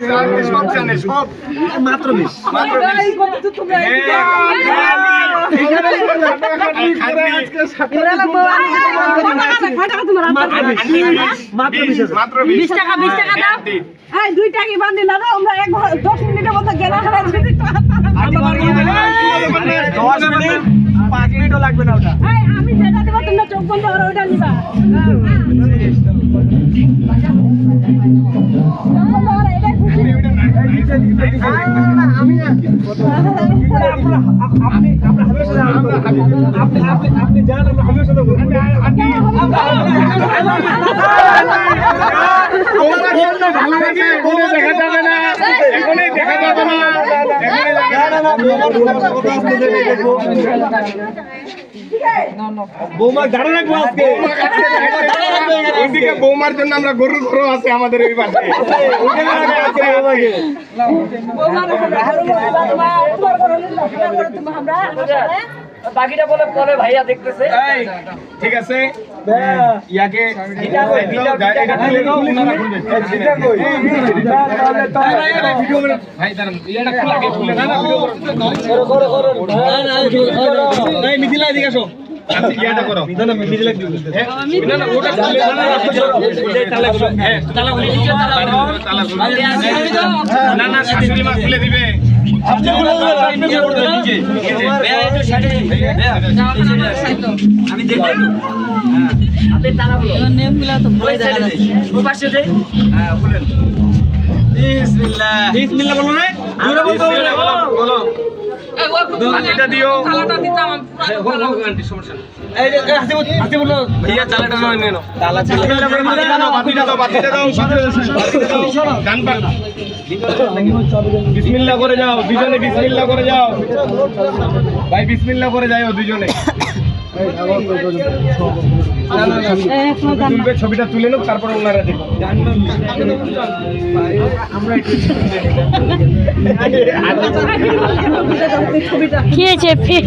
সব জানে সব মাত্র 20 টাকা দাও। এই 2 টাকা বান্ধি না দাও, আমরা 10 মিনিটের মধ্যে গেলা হারাই দিতে। 10 মিনিট 5 মিনিটও লাগবে না ওটা। এই আমি যেটা দেব তোমরা চোখ বন্ধ করে ওটা নিবা। আপনি জানেন আমরা হাবিবের সাথে দেখা যাবে না, এখনই দেখা যাবে না, বৌমা দাঁড়া রাখবো আজকে। ওইদিকে বৌমার জন্য আমরা গরুর ঘরও আছে আমাদের এই পাশে। বাকিটা বলে পরে ভাইয়া দেখতেছে। ঠিক আছে, ইয়াকে মিথিলা দিকে আসো। ইয়াটা করো না, মিথিলা দিও না, না ওটা না না, শাশুড়ি মা খুলে দিবে। আমি দেখবো আপনি তালাগুলো নেমগুলো তো ভয় দেখা যাচ্ছে। ওই পাশে দেই, হ্যাঁ বলেন বিসমিল্লাহ। বিসমিল্লাহ বলো রে, জোরে বলতে হবে, বলো এটা দিও। তালাটা দিতাম আন্টি, সমস্যা নেই। এই যে হাসি বলো ভাইয়া চালাটা নাও, নিয়ে নাও তালা। বিসমিল্লাহ বলে বাতিটা দাও, বাতিটা দাও, গান পা বিসমিল্লাহ করে যাও দুজনে, বিসমিল্লাহ করে যাও ভাই, বিসমিল্লাহ করে যাও দুজনে। তুলবে, ছবিটা তুলে নাও, তারপর ওনারা দেখো। ছবিটা খেয়েছে ফের